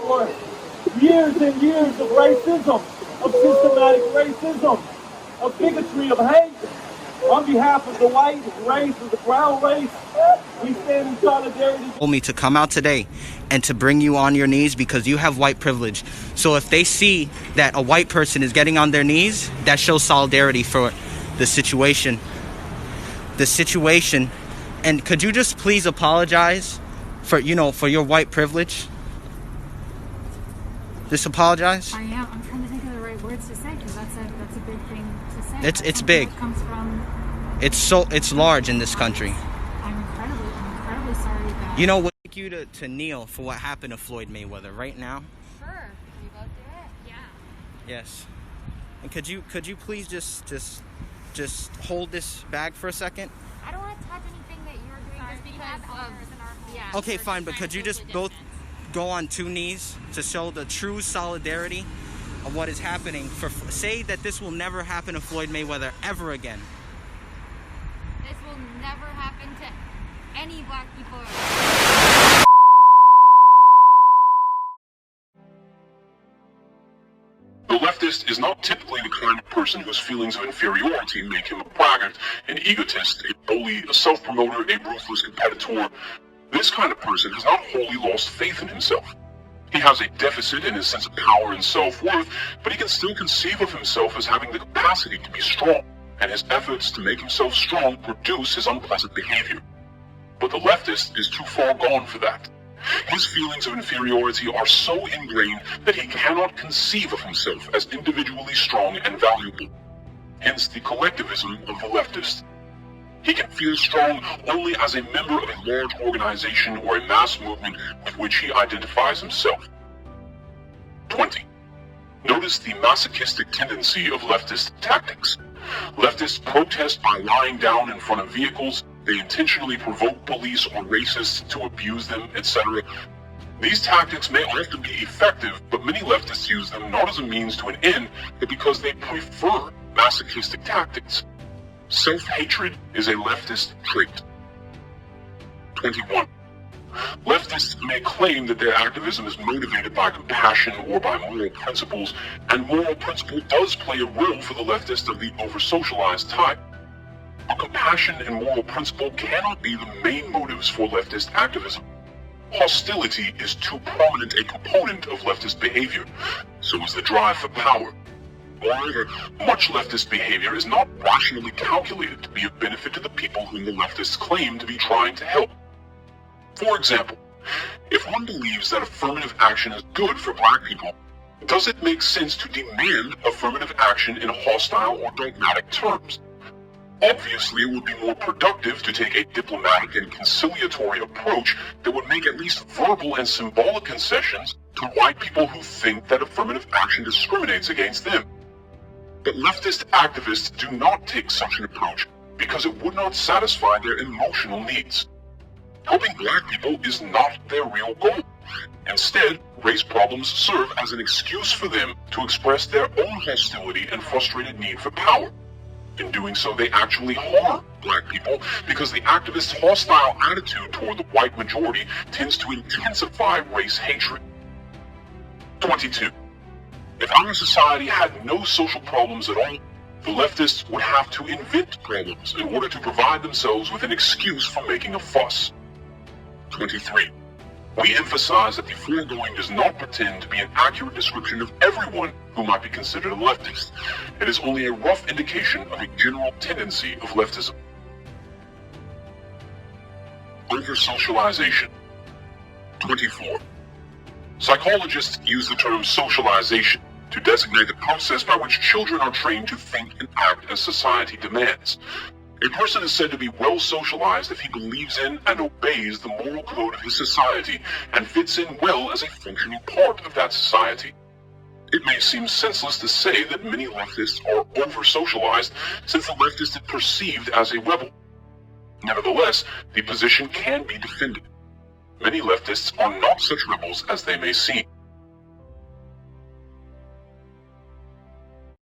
for years and years of racism, of systematic racism, of bigotry, of hate. On behalf of the white race, of the brown race, we stand in solidarity. Told me to come out today and to bring you on your knees because you have white privilege. So if they see that a white person is getting on their knees, that shows solidarity for the situation. And could you just please apologize for, for your white privilege? Just apologize. I am. I'm trying to think of the right words to say because that's a big thing to say. It's big. It comes from. It's large in this country. I'm incredibly sorry that. You know, would like you to kneel for what happened to Floyd Mayweather right now? Sure. Can we both do it? Yeah. Yes. And could you please just hold this bag for a second? I don't want to touch anything that you're doing just because others in our home. Yeah. Okay, fine, but could you just both go on 2 knees to show the true solidarity of what is happening? Say that this will never happen to Floyd Mayweather ever again. This will never happen to any black people. The leftist is not typically the kind of person whose feelings of inferiority make him a braggart, an egotist, a bully, a self-promoter, a ruthless competitor. This kind of person has not wholly lost faith in himself. He has a deficit in his sense of power and self-worth, but he can still conceive of himself as having the capacity to be strong, and his efforts to make himself strong produce his unpleasant behavior. But the leftist is too far gone for that. His feelings of inferiority are so ingrained that he cannot conceive of himself as individually strong and valuable. Hence the collectivism of the leftist. He can feel strong only as a member of a large organization or a mass movement with which he identifies himself. 20. Notice the masochistic tendency of leftist tactics. Leftists protest by lying down in front of vehicles. They intentionally provoke police or racists to abuse them, etc. These tactics may often be effective, but many leftists use them not as a means to an end, but because they prefer masochistic tactics. Self-hatred is a leftist trait. 21. Leftists may claim that their activism is motivated by compassion or by moral principles, and moral principle does play a role for the leftist of the over-socialized type. But compassion and moral principle cannot be the main motives for leftist activism. Hostility is too prominent a component of leftist behavior, so is the drive for power. Moreover, much leftist behavior is not rationally calculated to be of benefit to the people whom the leftists claim to be trying to help. For example, if one believes that affirmative action is good for black people, does it make sense to demand affirmative action in hostile or dogmatic terms? Obviously, it would be more productive to take a diplomatic and conciliatory approach that would make at least verbal and symbolic concessions to white people who think that affirmative action discriminates against them. But leftist activists do not take such an approach because it would not satisfy their emotional needs. Helping black people is not their real goal. Instead, race problems serve as an excuse for them to express their own hostility and frustrated need for power. In doing so, they actually harm black people because the activists' hostile attitude toward the white majority tends to intensify race hatred. 22. If our society had no social problems at all, the leftists would have to invent problems in order to provide themselves with an excuse for making a fuss. 23. We emphasize that the foregoing does not pretend to be an accurate description of everyone who might be considered a leftist. It is only a rough indication of a general tendency of leftism. Over-socialization. 24. Psychologists use the term socialization to designate the process by which children are trained to think and act as society demands. A person is said to be well socialized if he believes in and obeys the moral code of his society and fits in well as a functioning part of that society. It may seem senseless to say that many leftists are over-socialized since the leftist is perceived as a rebel. Nevertheless, the position can be defended. Many leftists are not such rebels as they may seem.